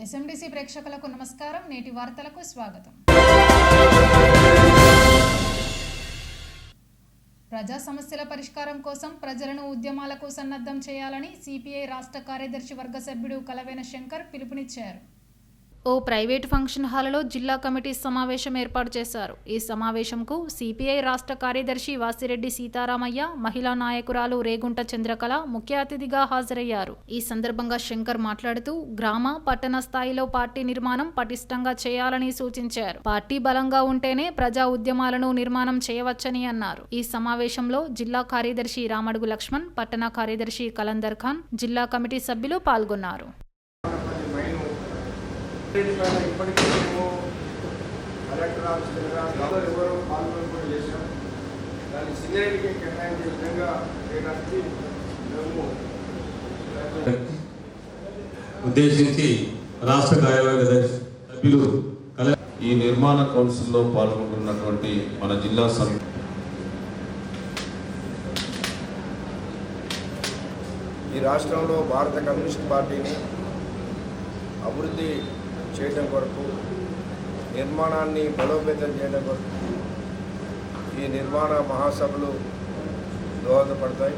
ఎస్ఎండిసి ప్రేక్షకులకు నమస్కారం. నేటి వార్తలకు స్వాగతం. ప్రజా సమస్యల పరిష్కారం కోసం ప్రజలను ఉద్యమాలకు సన్నద్ధం చేయాలని సిపిఐ రాష్ట్ర కార్యదర్శి వర్గ సభ్యుడు కలవేన శంకర్ పిలుపునిచ్చారు. ఓ ప్రైవేటు ఫంక్షన్ హాల్లో జిల్లా కమిటీ సమావేశం ఏర్పాటు చేశారు. ఈ సమావేశంకు సిపిఐ రాష్ట్ర కార్యదర్శి వాసిరెడ్డి సీతారామయ్య, మహిళా నాయకురాలు రేగుంట చంద్రకళ ముఖ్య అతిథిగా హాజరయ్యారు. ఈ సందర్భంగా శంకర్ మాట్లాడుతూ గ్రామ, పట్టణ స్థాయిలో పార్టీ నిర్మాణం పటిష్టంగా చేయాలని సూచించారు. పార్టీ బలంగా ఉంటేనే ప్రజా ఉద్యమాలను నిర్మాణం చేయవచ్చని అన్నారు. ఈ సమావేశంలో జిల్లా కార్యదర్శి రామడుగు లక్ష్మణ్, పట్టణ కార్యదర్శి కలందర్ ఖాన్, జిల్లా కమిటీ సభ్యులు పాల్గొన్నారు. ఇప్పటికీ మేము కలెక్టర్ ఆఫీస్ దగ్గర ఎవరో పాల్గొని కూడా చేశాం. దాన్ని సింగరేణికి కేటాయించే విధంగా చేయడానికి మేము ఉద్దేశించి రాష్ట్ర కార్యవర్గ సభ్యులు ఈ నిర్మాణ కౌన్సిల్లో పాల్గొంటున్నటువంటి మన జిల్లా సమితి ఈ రాష్ట్రంలో భారత కమ్యూనిస్ట్ పార్టీని అభివృద్ధి చేయడం కొరకు, నిర్మాణాన్ని బలోపేతం చేయడం కొరకు ఈ నిర్మాణ మహాసభలు దోహదపడతాయి.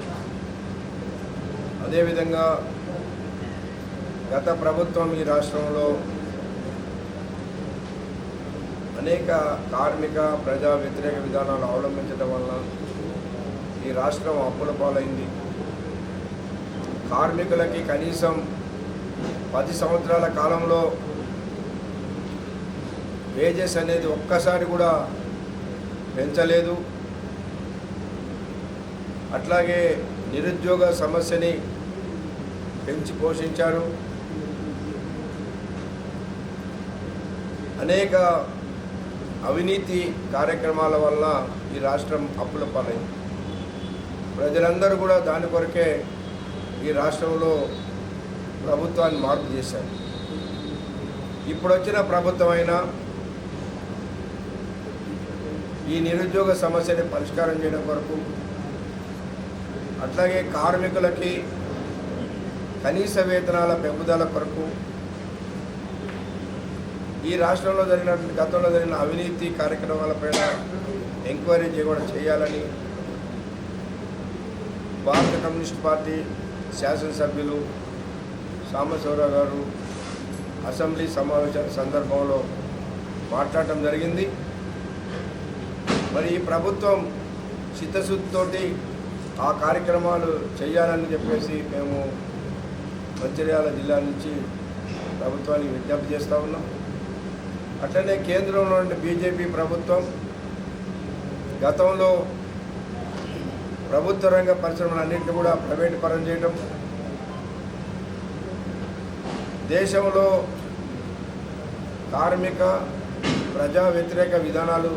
అదేవిధంగా గత ప్రభుత్వం ఈ రాష్ట్రంలో అనేక కార్మిక ప్రజా వ్యతిరేక విధానాలు అవలంబించడం వల్ల ఈ రాష్ట్రం అప్పుల పాలైంది. కార్మికులకి కనీసం 10 సంవత్సరాల కాలంలో వేజెస్ అనేది ఒక్కసారి కూడా పెంచలేదు. అట్లాగే నిరుద్యోగ సమస్యని పెంచి పోషించారు. అనేక అవినీతి కార్యక్రమాల వల్ల ఈ రాష్ట్రం అప్పుల పాలైంది. ప్రజలందరూ కూడా దాని కొరకే ఈ రాష్ట్రంలో ప్రభుత్వాన్ని మార్పు చేశారు. ఇప్పుడు వచ్చిన ప్రభుత్వం అయినా ఈ నిరుద్యోగ సమస్యని పరిష్కారం చేయడం కొరకు, అట్లాగే కార్మికులకి కనీస వేతనాల పెంపుదల కొరకు, ఈ రాష్ట్రంలో గతంలో జరిగిన అవినీతి కార్యక్రమాలపైన ఎంక్వైరీ కూడా చేయాలని భారత కమ్యూనిస్ట్ పార్టీ శాసనసభ్యులు సాంబశివరావు గారు అసెంబ్లీ సమావేశాల సందర్భంలో మాట్లాడటం జరిగింది. మరి ఈ ప్రభుత్వం చిత్తశుద్ధితోటి ఆ కార్యక్రమాలు చేయాలని చెప్పేసి మేము మంచిర్యాల జిల్లా నుంచి ప్రభుత్వానికి విజ్ఞప్తి చేస్తూ ఉన్నాం. అట్లనే కేంద్రంలో ఉండే బీజేపీ ప్రభుత్వం గతంలో ప్రభుత్వ రంగ పరిశ్రమలన్నింటినీ కూడా ప్రైవేటు పరం చేయడం, దేశంలో కార్మిక ప్రజా వ్యతిరేక విధానాలు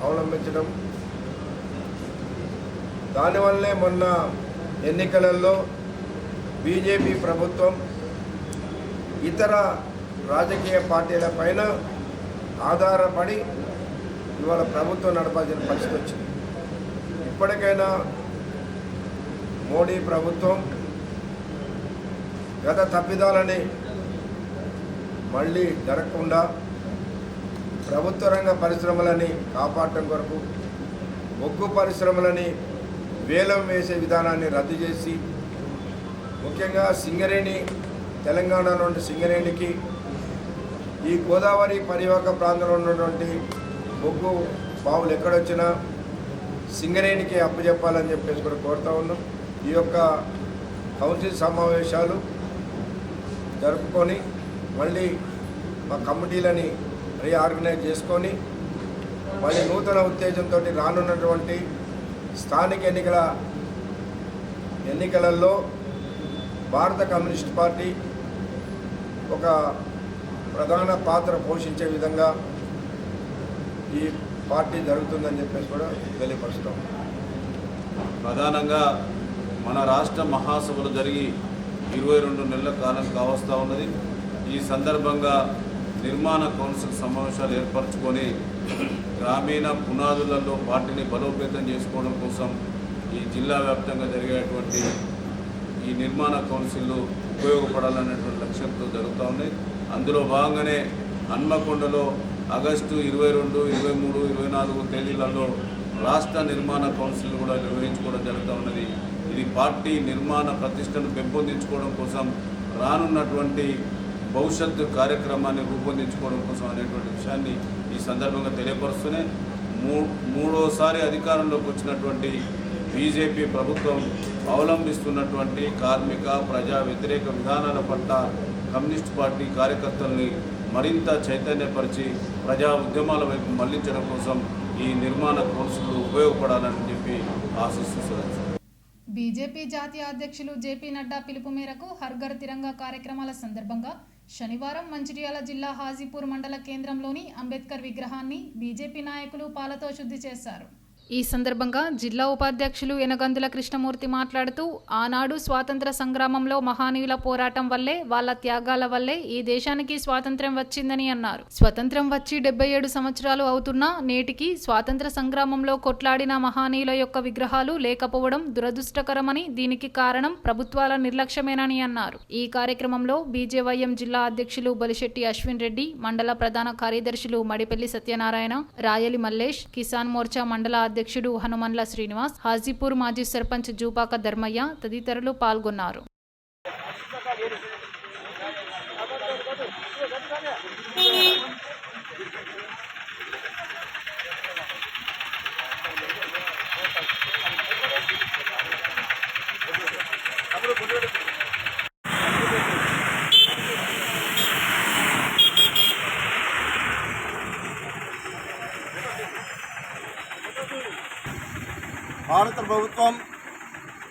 అవలంబించడం, దానివల్లే మొన్న ఎన్నికలలో బీజేపీ ప్రభుత్వం ఇతర రాజకీయ పార్టీల పైన ఆధారపడి ఇవాళ ప్రభుత్వం నడపాల్సిన పరిస్థితి వచ్చింది. ఇప్పటికైనా మోడీ ప్రభుత్వం గత తప్పిదాలని మళ్ళీ జరగకుండా ప్రభుత్వ రంగ పరిశ్రమలని కాపాడటం కొరకు, బొగ్గు పరిశ్రమలని వేలం వేసే విధానాన్ని రద్దు చేసి, ముఖ్యంగా సింగరేణి, తెలంగాణ నుండి సింగరేణికి ఈ గోదావరి పరివాహక ప్రాంతంలో ఉన్నటువంటి బొగ్గు బావులు ఎక్కడొచ్చినా సింగరేణికి అప్పచెప్పాలని చెప్పేసి కూడా కోరుతా ఉన్నాం. ఈ యొక్క కౌన్సిల్ సమావేశాలు జరుపుకొని మళ్ళీ మా కమిటీలని రీఆర్గనైజ్ చేసుకొని మళ్ళీ నూతన ఉత్తేజంతో రానున్నటువంటి స్థానిక ఎన్నికలలో భారత కమ్యూనిస్ట్ పార్టీ ఒక ప్రధాన పాత్ర పోషించే విధంగా ఈ పార్టీ జరుగుతుందని చెప్పేసి కూడా తెలియపరుస్తాం. ప్రధానంగా మన రాష్ట్ర మహాసభలు జరిగి 22 నెలల కాలం కావస్తూ ఉన్నది. ఈ సందర్భంగా నిర్మాణ కౌన్సిల్ సమావేశాలు ఏర్పరచుకొని గ్రామీణ పునాదులలో పార్టీని బలోపేతం చేసుకోవడం కోసం ఈ జిల్లా వ్యాప్తంగా జరిగేటువంటి ఈ నిర్మాణ కౌన్సిల్లు ఉపయోగపడాలనేటువంటి లక్ష్యంతో జరుగుతూ ఉన్నాయి. అందులో భాగంగానే హన్మకొండలో ఆగస్టు 22, 23, 24 తేదీలలో రాష్ట్ర నిర్మాణ కౌన్సిల్ కూడా నిర్వహించుకోవడం జరుగుతూ ఉన్నది. ఇది పార్టీ నిర్మాణ ప్రతిష్టను పెంపొందించుకోవడం కోసం రానున్నటువంటి భవిష్యత్తు కార్యక్రమాన్ని రూపొందించుకోవడం కోసం అనేటువంటి విషయాన్ని ఈ సందర్భంగా తెలియపరుస్తూనే మూడోసారి అధికారంలోకి వచ్చినటువంటి బీజేపీ ప్రభుత్వం అవలంబిస్తున్నటువంటి కార్మిక ప్రజా వ్యతిరేక విధానాల పట్ల కమ్యూనిస్ట్ పార్టీ కార్యకర్తల్ని మరింత చైతన్యపరిచి ప్రజా ఉద్యమాల వైపు మళ్లించడం కోసం ఈ నిర్మాణ కౌన్సిల్ ఉపయోగపడాలని చెప్పి ఆశిస్తున్నారు. బీజేపీ జాతీయ అధ్యక్షులు జేపీ నడ్డా పిలుపు మేరకు హర్ ఘర్ తిరంగా కార్యక్రమాల సందర్భంగా శనివారం మంచిర్యాల జిల్లా హాజీపూర్ మండల కేంద్రంలోని అంబేద్కర్ విగ్రహాన్ని బీజేపీ నాయకులు పాలతో శుద్ధి చేశారు. ఈ సందర్భంగా జిల్లా ఉపాధ్యక్షులు యనగందుల కృష్ణమూర్తి మాట్లాడుతూ ఆనాడు స్వాతంత్ర సంగ్రామంలో మహానీయుల పోరాటం వల్లే వాళ్ళ త్యాగాల వల్లే ఈ దేశానికి స్వాతంత్ర్యం వచ్చిందని అన్నారు. స్వతంత్రం వచ్చి 77 సంవత్సరాలు అవుతున్నా నేటికి స్వాతంత్ర సంగ్రామంలో కొట్లాడిన మహానీయుల యొక్క విగ్రహాలు లేకపోవడం దురదృష్టకరమని, దీనికి కారణం ప్రభుత్వాల నిర్లక్ష్యమేనని అన్నారు. ఈ కార్యక్రమంలో బీజేవైఎం జిల్లా అధ్యక్షులు బలిశెట్టి అశ్విన్ రెడ్డి, మండల ప్రధాన కార్యదర్శులు మడిపెల్లి సత్యనారాయణ, రాయలి మల్లేష్, కిసాన్ మోర్చా మండల అధ్యక్షుడు హనుమన్ల శ్రీనివాస్, హాజీపూర్ మాజీ సర్పంచ్ జూపాక ధర్మయ్య తదితరులు పాల్గొన్నారు. భారత ప్రభుత్వం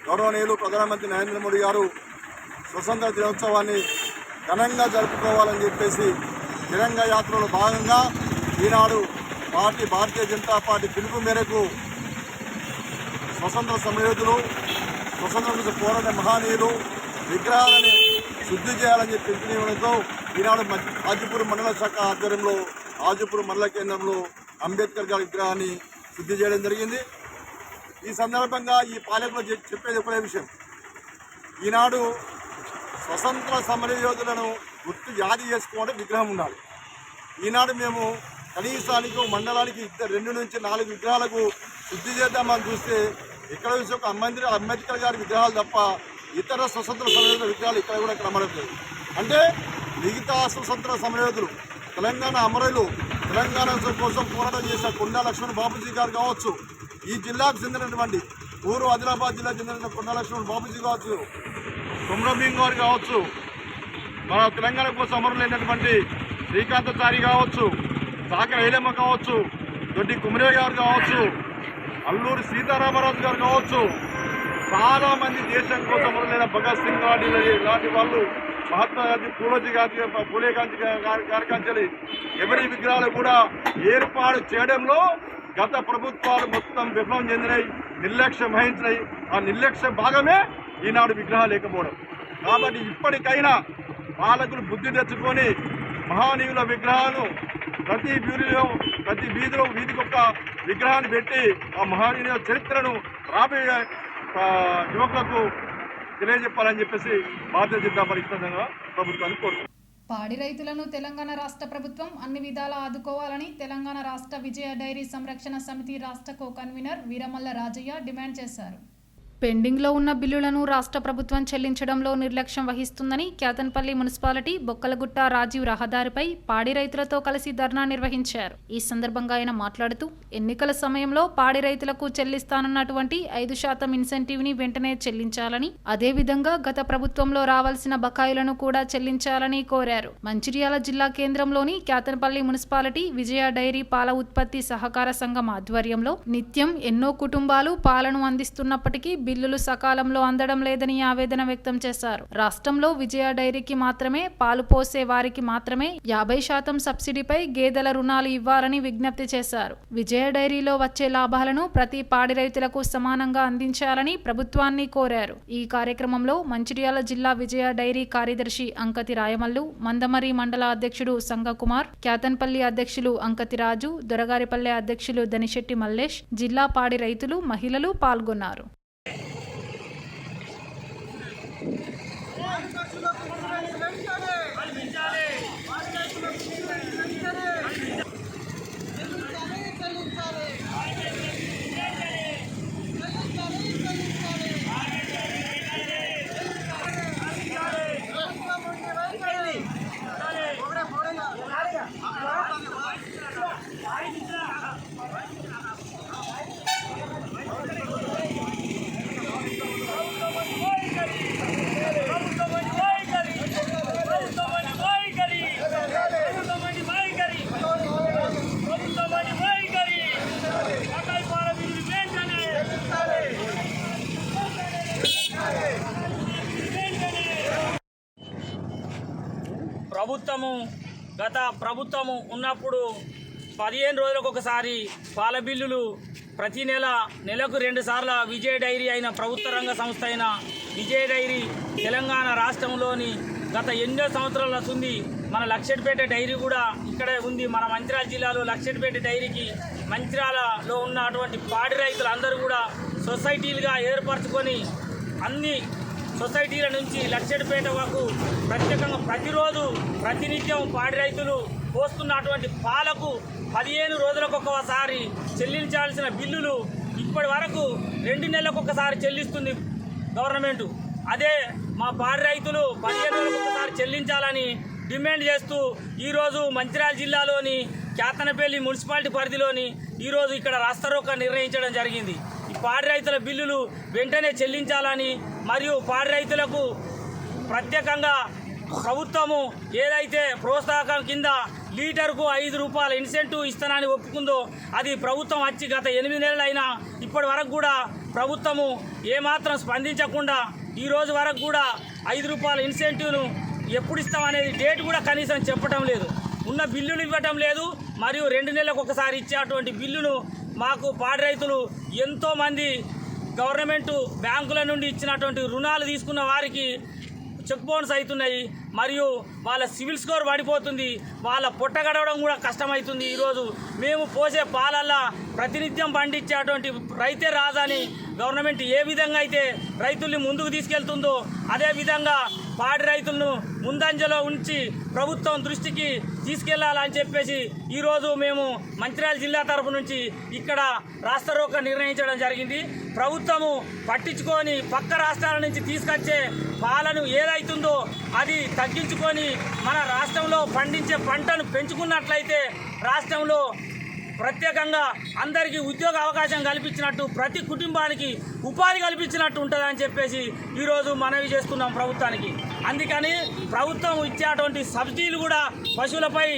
గౌరవనీయులు ప్రధానమంత్రి నరేంద్ర మోడీ గారు స్వతంత్ర దినోత్సవాన్ని ఘనంగా జరుపుకోవాలని చెప్పేసి తిరంగ యాత్రలో భాగంగా ఈనాడు భారతీయ జనతా పార్టీ పిలుపు మేరకు స్వతంత్ర సమరయోధులు, స్వతంత్రం కోసం పోరాడే మహనీయులు విగ్రహాలను శుద్ధి చేయాలని చెప్పి పిలుపునివ్వడంతో ఈనాడు హాజీపూర్ మండల శాఖ ఆధ్వర్యంలో హాజీపూర్ మండల కేంద్రంలో అంబేద్కర్ గారి విగ్రహాన్ని శుద్ధి చేయడం జరిగింది. ఈ సందర్భంగా ఈ పాలకులు చెప్పేది ఒకటే విషయం, ఈనాడు స్వతంత్ర సమరయోధులను గుర్తు యాది చేసుకోవడం విగ్రహం ఉండాలి. ఈనాడు మేము కనీసానికి మండలానికి 2 నుంచి 4 విగ్రహాలకు శుద్ధి చేద్దామని చూస్తే ఇక్కడ చూసి ఒక అంబేద్కర్ గారి విగ్రహాలు తప్ప ఇతర స్వతంత్ర సమరయోధుల విగ్రహాలు ఇక్కడ కూడా కనబడట్లేదు. అంటే మిగతా స్వతంత్ర సమరయోధులు, తెలంగాణ అమరులు, తెలంగాణ కోసం పోరాటం చేసిన కొండా లక్ష్మణ్ బాపూజీ గారు కావచ్చు, ఈ జిల్లాకు చెందినటువంటి ఊరు ఆదిలాబాద్ జిల్లాకు చెందిన కొండా లక్ష్మణ్ బాపూజీ కావచ్చు, కుమ్రభీం గారు కావచ్చు, మన తెలంగాణ కోసం అమరులైనటువంటి శ్రీకాంతాచారి కావచ్చు, సాకర ఐలమ్మ కావచ్చు, దొడ్డి కుమరే గారు కావచ్చు, అల్లూరి సీతారామరాజు గారు కావచ్చు, చాలామంది దేశం కోసం అమరులైన భగత్ సింగ్ లాంటి వాళ్ళు, మహాత్మా గాంధీ, పూలే గారి కాంచెలి ఎవరి విగ్రహాలు కూడా ఏర్పాటు చేయడంలో గత ప్రభుత్వాలు మొత్తం విఫలం చెందినాయి, నిర్లక్ష్యం వహించినాయి. ఆ నిర్లక్ష్య భాగమే ఈనాడు విగ్రహాలు లేకపోవడం. కాబట్టి ఇప్పటికైనా పాలకులు బుద్ధి తెచ్చుకొని మహానీయుల విగ్రహాలను ప్రతి వీధిలో వీధికొక విగ్రహాన్ని పెట్టి ఆ మహానీయుల చరిత్రను రాబోయే యువకులకు తెలియజెప్పాలని చెప్పేసి భారతీయ జనతా పార్టీ ప్రభుత్వాన్ని కోరుతున్నాం. పాడి రైతులను తెలంగాణ రాష్ట్ర ప్రభుత్వం అన్ని విధాలా ఆదుకోవాలని తెలంగాణ రాష్ట్ర విజయ డైరీ సంరక్షణ సమితి రాష్ట్ర co convener Veeramalla Rajaiah demand చేశారు. పెండింగ్లో ఉన్న బిల్లులను రాష్ట్ర ప్రభుత్వం చెల్లించడంలో నిర్లక్ష్యం వహిస్తుందని క్యాతన్పల్లి మున్సిపాలిటీ బొక్కలగుట్ట రాజీవ్ రహదారిపై పాడి రైతులతో కలిసి ధర్నా నిర్వహించారు. ఈ సందర్భంగా ఆయన మాట్లాడుతూ ఎన్నికల సమయంలో పాడి రైతులకు చెల్లిస్తానన్నటువంటి 5% ఇన్సెంటివ్ ని వెంటనే చెల్లించాలని, అదేవిధంగా గత ప్రభుత్వంలో రావాల్సిన బకాయిలను కూడా చెల్లించాలని కోరారు. మంచిర్యాల జిల్లా కేంద్రంలోని క్యాతన్పల్లి మున్సిపాలిటీ విజయ డైరీ పాల ఉత్పత్తి సహకార సంఘం ఆధ్వర్యంలో నిత్యం ఎన్నో కుటుంబాలు పాలను అందిస్తున్నప్పటికీ బిల్లులు సకాలంలో అందడం లేదని ఆవేదన వ్యక్తం చేశారు. రాష్ట్రంలో విజయ డైరీకి మాత్రమే పాలు పోసే వారికి మాత్రమే 50% సబ్సిడీపై గేదెల రుణాలు ఇవ్వాలని విజ్ఞప్తి చేశారు. విజయ డైరీలో వచ్చే లాభాలను ప్రతి పాడి రైతులకు సమానంగా అందించాలని ప్రభుత్వాన్ని కోరారు. ఈ కార్యక్రమంలో మంచిర్యాల జిల్లా విజయ డైరీ కార్యదర్శి అంకతి రాయమల్లు, మందమరి మండల అధ్యక్షుడు సంగకుమార్, క్యాతన్పల్లి అధ్యక్షులు అంకతి రాజు, దొరగారిపల్లె అధ్యక్షులు దనిశెట్టి మల్లేష్, జిల్లా పాడి రైతులు, మహిళలు పాల్గొన్నారు. పాడి ప్రభుత్వము గత ప్రభుత్వము ఉన్నప్పుడు 15 రోజులకు ఒకసారి పాల బిల్లులు ప్రతి నెలకు 2 సార్లు విజయ డైరీ అయిన ప్రభుత్వ రంగ సంస్థ అయిన విజయ డైరీ తెలంగాణ రాష్ట్రంలోని గత ఎన్నో సంవత్సరాల ఉంది. మన లక్షెట్పేట డైరీ కూడా ఇక్కడే ఉంది. మన మంచిర్యాల జిల్లాలో లక్షెట్పేట డైరీకి మంచిర్యాలలో ఉన్నటువంటి పాడి రైతులు అందరూ కూడా సొసైటీలుగా ఏర్పరచుకొని అన్ని సొసైటీల నుంచి లక్షెట్పేట వరకు ప్రత్యేకంగా ప్రతిరోజు ప్రతినిత్యం పాడి రైతులు పోస్తున్నటువంటి పాలకు 15 రోజులకు ఒకసారి చెల్లించాల్సిన బిల్లులు ఇప్పటి వరకు 2 నెలలకు ఒకసారి చెల్లిస్తుంది గవర్నమెంట్. అదే మా పాడి రైతులు 15 రోజులకు ఒకసారి చెల్లించాలని డిమాండ్ చేస్తూ ఈరోజు మంచిర్యాల జిల్లాలోని కేతనపల్లి మున్సిపాలిటీ పరిధిలోని ఈరోజు ఇక్కడ రాస్తారోకో నిర్ణయించడం జరిగింది. ఈ పాడి రైతుల బిల్లులు వెంటనే చెల్లించాలని మరియు పాడి రైతులకు ప్రత్యేకంగా ప్రభుత్వము ఏదైతే ప్రోత్సాహకం కింద లీటర్కు 5 రూపాయల ఇన్సెంటివ్ ఇస్తానని ఒప్పుకుందో అది ప్రభుత్వం వచ్చి గత 8 నెలలైనా ఇప్పటి వరకు కూడా ప్రభుత్వము ఏమాత్రం స్పందించకుండా ఈ రోజు వరకు కూడా 5 రూపాయల ఇన్సెంటివ్ను ఎప్పుడు ఇస్తామనేది డేట్ కూడా కనీసం చెప్పడం లేదు. ఉన్న బిల్లులు ఇవ్వటం లేదు. మరియు 2 నెలలకు ఒకసారి ఇచ్చేటువంటి బిల్లును మాకు పాడి రైతులు ఎంతోమంది గవర్నమెంటు బ్యాంకుల నుండి ఇచ్చినటువంటి రుణాలు తీసుకున్న వారికి చెక్ బౌన్స్ అవుతున్నాయి. మరియు వాళ్ళ సివిల్ స్కోర్ పడిపోతుంది. వాళ్ళ పొట్ట గడవడం కూడా కష్టమవుతుంది. ఈరోజు మేము పోసే పాలల్లా ప్రతినిత్యం పండించేటువంటి రైతే రాజని గవర్నమెంట్ ఏ విధంగా అయితే రైతుల్ని ముందుకు తీసుకెళ్తుందో అదేవిధంగా పాడి రైతులను ముందంజలో ఉంచి ప్రభుత్వం దృష్టికి తీసుకెళ్లాలని చెప్పేసి ఈరోజు మేము మంచిర్యాల జిల్లా తరఫు నుంచి ఇక్కడ రాస్తారోకో నిర్ణయించడం జరిగింది. ప్రభుత్వము పట్టించుకొని పక్క రాష్ట్రాల నుంచి తీసుకొచ్చే పాలను ఏదైతుందో అది తగ్గించుకొని మన రాష్ట్రంలో పండించే పంటను పెంచుకున్నట్లయితే రాష్ట్రంలో ప్రత్యేకంగా అందరికీ ఉద్యోగ అవకాశం కల్పించినట్టు ప్రతి కుటుంబానికి ఉపాధి కల్పించినట్టు ఉంటుందని చెప్పేసి ఈరోజు మనవి చేస్తున్నాం ప్రభుత్వానికి. అందుకని ప్రభుత్వం ఇచ్చేటువంటి సబ్సిడీలు కూడా పశువులపై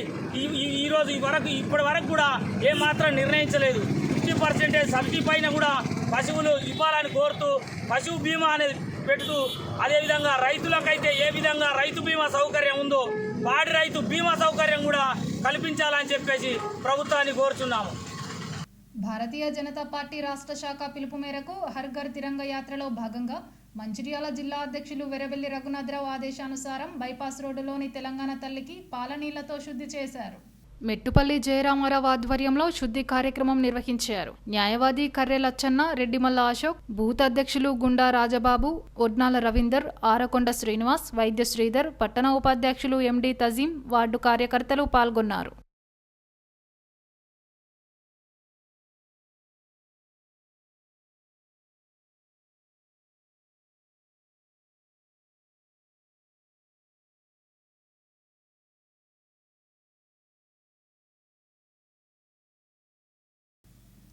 ఈరోజు ఇప్పటి వరకు కూడా ఏమాత్రం నిర్ణయించలేదు. 50% సబ్సిడీ పైన కూడా పశువులు ఇవ్వాలని కోరుతూ పశువు బీమా అనేది పెడుతూ అదేవిధంగా రైతులకైతే ఏ విధంగా రైతు బీమా సౌకర్యం ఉందో పాడి రైతు బీమా సౌకర్యం కూడా కల్పించాలని చెప్పేసి ప్రభుత్వాన్ని కోరుచున్నాము. భారతీయ జనతా పార్టీ రాష్ట్ర శాఖ పిలుపు మేరకు హర్ ఘర్ తిరంగా యాత్రలో భాగంగా మంచిర్యాల జిల్లా అధ్యక్షులు వెరవెల్లి రఘునాథరావు ఆదేశానుసారం బైపాస్ రోడ్డులోని తెలంగాణ తల్లికి పాలనీళ్లతో శుద్ధి చేశారు. మెట్టుపల్లి జయరామారావు ఆధ్వర్యంలో శుద్ధి కార్యక్రమం నిర్వహించారు. న్యాయవాది కర్రె లచ్చన్న, రెడ్డిమల్ల అశోక్, బూత్ అధ్యక్షులు గుండా రాజబాబు, ఒడ్నాల రవీందర్, ఆరకొండ శ్రీనివాస్, వైద్య శ్రీధర్, పట్టణ ఉపాధ్యక్షులు ఎండి తజీం, వార్డు కార్యకర్తలు పాల్గొన్నారు.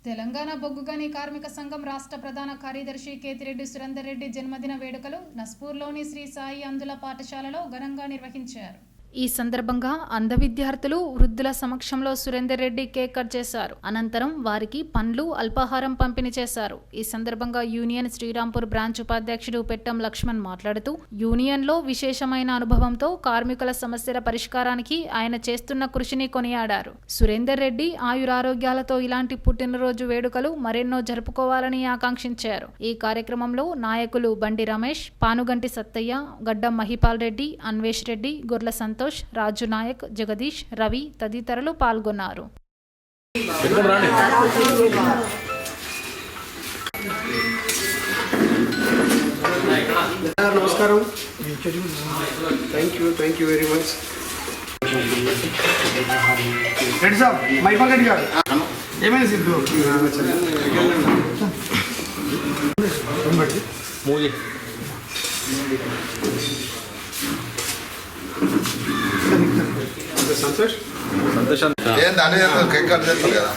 తెలంగాణ బొగ్గుగని కార్మిక సంఘం రాష్ట్ర ప్రధాన కార్యదర్శి కేతిరెడ్డి సురేందర్ రెడ్డి జన్మదిన వేడుకలు నస్పూర్లోని శ్రీ సాయి అందుల పాఠశాలలో ఘనంగా నిర్వహించారు. ఈ సందర్భంగా అంధ విద్యార్థులు, వృద్ధుల సమక్షంలో సురేందర్ రెడ్డి కేక్ కట్ చేశారు. అనంతరం వారికి పండ్లు, అల్పాహారం పంపిణీ చేశారు. ఈ సందర్భంగా యూనియన్ శ్రీరాంపూర్ బ్రాంచ్ ఉపాధ్యక్షుడు పెట్టం లక్ష్మణ్ మాట్లాడుతూ యూనియన్లో విశేషమైన అనుభవంతో కార్మికుల సమస్యల పరిష్కారానికి ఆయన చేస్తున్న కృషిని కొనియాడారు. సురేందర్ రెడ్డి ఆయురారోగ్యాలతో ఇలాంటి పుట్టినరోజు వేడుకలు మరెన్నో జరుపుకోవాలని ఆకాంక్షించారు. ఈ కార్యక్రమంలో నాయకులు బండి రమేష్, పానుగంటి సత్తయ్య, గడ్డం మహిపాల్ రెడ్డి, అన్వేష్ రెడ్డి, గొర్ల సంతోష్, రాజు నాయక్, జగదీష్, రవి తదితరులు పాల్గొన్నారు. నమస్కారం. Thank you very much. Reddy saab, Maipal Reddy గారు ఏమైనా సిద్ధు సంతోష్ ఏంటనే కేక్ కట్ చేస్తారు కదా.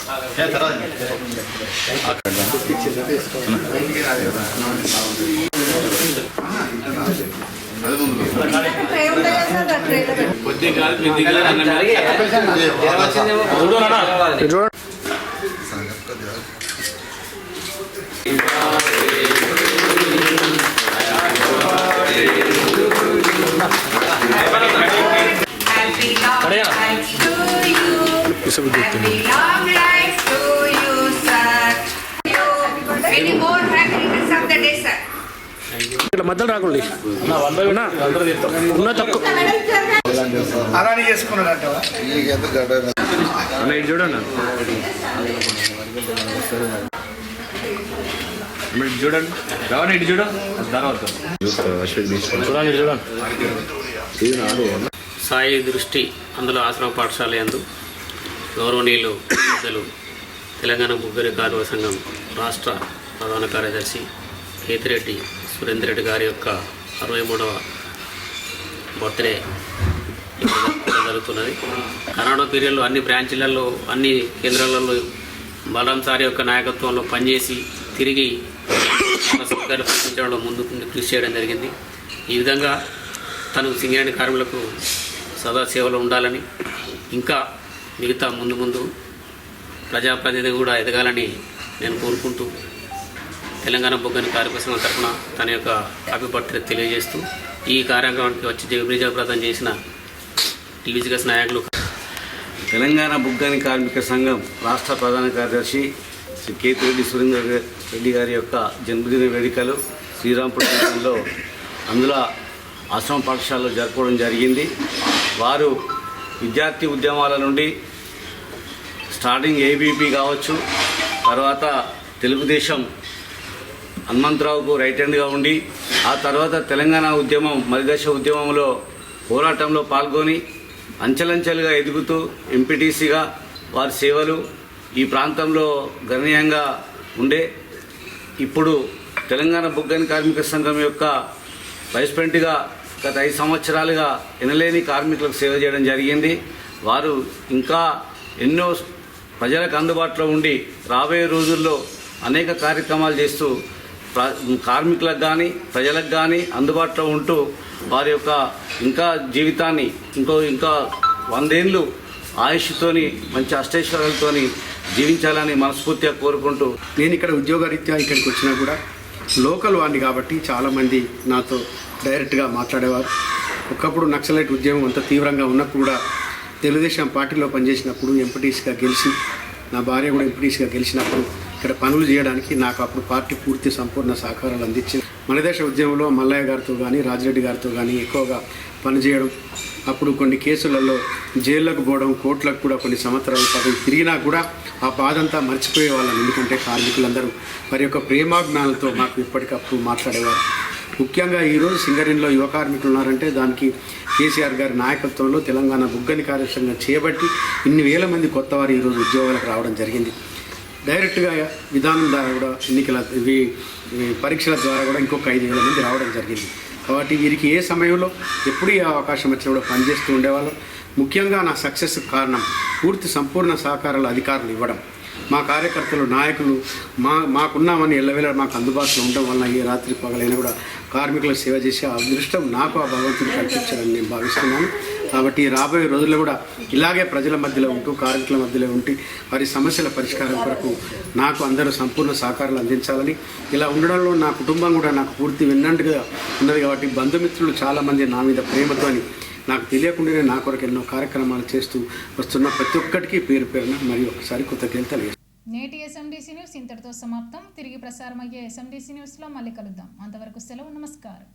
Happy long life to you, sir. You many more happy returns of the day, sir. ఇక్కడ మధ్యలో రాకండి ఉన్న తక్కువ అలానే చేసుకున్నాడంట ఇటు చూడండి చూడండి రావండి ఇటు చూడండి తర్వాత చూడండి ఇటు చూడండి సాయి దృష్టి అందులో ఆశ్రమ పాఠశాల యందు గౌరవనీయులు పెద్దలు తెలంగాణ బుగ్గరి కార్మిక సంఘం రాష్ట్ర ప్రధాన కార్యదర్శి కేతిరెడ్డి సురేందర్ రెడ్డి గారి యొక్క 63వ బర్త్డే జరుగుతున్నది. కరోనా పీరియడ్లో అన్ని బ్రాంచీలలో అన్ని కేంద్రాలలో బలరాం సార్ యొక్క నాయకత్వంలో పనిచేసి తిరిగి సౌకర్యాలు కల్పించడంలో ముందు కృషి చేయడం జరిగింది. ఈ విధంగా తను సింగరేణి కార్మికులకు సదా సేవలో ఉండాలని ఇంకా మిగతా ముందు ప్రజాప్రతినిధి కూడా ఎదగాలని నేను కోరుకుంటూ తెలంగాణ బొగ్గని కార్మిక సంఘం తరఫున తన యొక్క హ్యాపీ బర్త్డే తెలియజేస్తూ ఈ కార్యక్రమానికి వచ్చి విజయప్రదం చేసిన టీవీజీఎస్ నాయకులు తెలంగాణ బుగ్గని కార్మిక సంఘం రాష్ట్ర ప్రధాన కార్యదర్శి శ్రీ కేతిరెడ్డి సురేందర్ రెడ్డి గారి యొక్క జన్మదిన వేడుకలు శ్రీరాంపురంలో అందులో ఆశ్రమ పాఠశాలలో జరుపుకోవడం జరిగింది. వారు విద్యార్థి ఉద్యమాల నుండి స్టార్టింగ్ ఏబీపీ కావచ్చు, తర్వాత తెలుగుదేశం హనుమంతరావుకు రైట్ హ్యాండ్గా ఉండి ఆ తర్వాత తెలంగాణ ఉద్యమం మలిదశ ఉద్యమంలో పోరాటంలో పాల్గొని అంచెలంచెలుగా ఎదుగుతూ ఎంపీటీసీగా వారి సేవలు ఈ ప్రాంతంలో గణనీయంగా ఉండే ఇప్పుడు తెలంగాణ బుగ్గని కార్మిక సంఘం యొక్క వైస్ ప్రెసిడెంట్గా గత 5 సంవత్సరాలుగా ఎనలేని కార్మికులకు సేవ చేయడం జరిగింది. వారు ఇంకా ఎన్నో ప్రజలకు అందుబాటులో ఉండి రాబోయే రోజుల్లో అనేక కార్యక్రమాలు చేస్తూ కార్మికులకు కానీ ప్రజలకు కానీ అందుబాటులో ఉంటూ వారి యొక్క ఇంకా జీవితాన్ని ఇంకా 100 ఏళ్ళు ఆయుష్తోని మంచి అష్టైశ్వర్యాలతోని జీవించాలని మనస్ఫూర్తిగా కోరుకుంటూ నేను ఇక్కడ ఉద్యోగరీత్యా ఇక్కడికి వచ్చినా కూడా లోకల్ వాడిని కాబట్టి చాలామంది నాతో డైరెక్ట్గా మాట్లాడేవారు. ఒకప్పుడు నక్సలైట్ ఉద్యమం అంత తీవ్రంగా ఉన్నప్పుడు కూడా తెలుగుదేశం పార్టీలో పనిచేసినప్పుడు ఎంపీటీసీగా గెలిచి నా భార్య కూడా ఎంపీటీసీగా గెలిచినప్పుడు ఇక్కడ పనులు చేయడానికి నాకు అప్పుడు పార్టీ పూర్తి సంపూర్ణ సహకారాలు అందించింది. మనదేశ ఉద్యమంలో మల్లయ్య గారితో కానీ రాజిరెడ్డి గారితో కానీ ఎక్కువగా పనిచేయడం, అప్పుడు కొన్ని కేసులలో జైళ్ళకు పోవడం, కోర్టులకు కూడా కొన్ని సంవత్సరాల పాటు తిరిగినా కూడా ఆ బాధంతా మర్చిపోయే వాళ్ళం. ఎందుకంటే కార్మికులందరూ వారి యొక్క ప్రేమాజ్ఞానాలతో మాకు ఇప్పటికప్పుడు మాట్లాడేవారు. ముఖ్యంగా ఈరోజు సింగరేణిలో యువ కార్మికులు ఉన్నారంటే దానికి కేసీఆర్ గారి నాయకత్వంలో తెలంగాణ బుగ్గని కార్యక్రమంగా చేయబట్టి ఇన్ని వేల మంది కొత్త వారు ఈరోజు ఉద్యోగాలకు రావడం జరిగింది. డైరెక్ట్గా విధానం ద్వారా కూడా ఎన్నికల పరీక్షల ద్వారా కూడా ఇంకొక 5,000 మంది రావడం జరిగింది. కాబట్టి వీరికి ఏ సమయంలో ఎప్పుడు ఏ అవకాశం వచ్చినా కూడా పనిచేస్తూ ఉండేవాళ్ళం. ముఖ్యంగా నా సక్సెస్ కారణం పూర్తి సంపూర్ణ సహకారాలు అధికారులు ఇవ్వడం, మా కార్యకర్తలు నాయకులు మాకున్నామని ఎల్లవేళ మాకు అందుబాటులో ఉండడం వల్ల ఏ రాత్రి పగలైనా కూడా కార్మికులకు సేవ చేసే అదృష్టం నాకు ఆ భగవంతుడు కల్పించాలని నేను భావిస్తున్నాను. కాబట్టి రాబోయే రోజుల్లో కూడా ఇలాగే ప్రజల మధ్యలో ఉంటూ కార్మికుల మధ్యలో ఉంటూ వారి సమస్యల పరిష్కారం కొరకు నాకు అందరూ సంపూర్ణ సహకారాలు అందించాలని, ఇలా ఉండడంలో నా కుటుంబం కూడా నాకు పూర్తి విన్నట్టుగా ఉన్నది. కాబట్టి బంధుమిత్రులు చాలామంది నా మీద ప్రేమతోని నాకు తెలియకుండానే నా కొరకు ఎన్నో కార్యక్రమాలు చేస్తూ వస్తున్న ప్రతి ఒక్కరికి పేరు పేరున మరియు ఒకసారి కృతజ్ఞతలు తెలియజేస్తాను. నేటి ఎస్ఎండిసి న్యూస్ ఇంతటితో సమాప్తం. తిరిగి ప్రసారం అయ్యే ఎస్ఎండిసి న్యూస్లో మళ్ళీ కలుద్దాం. అంతవరకు సెలవు. నమస్కారం.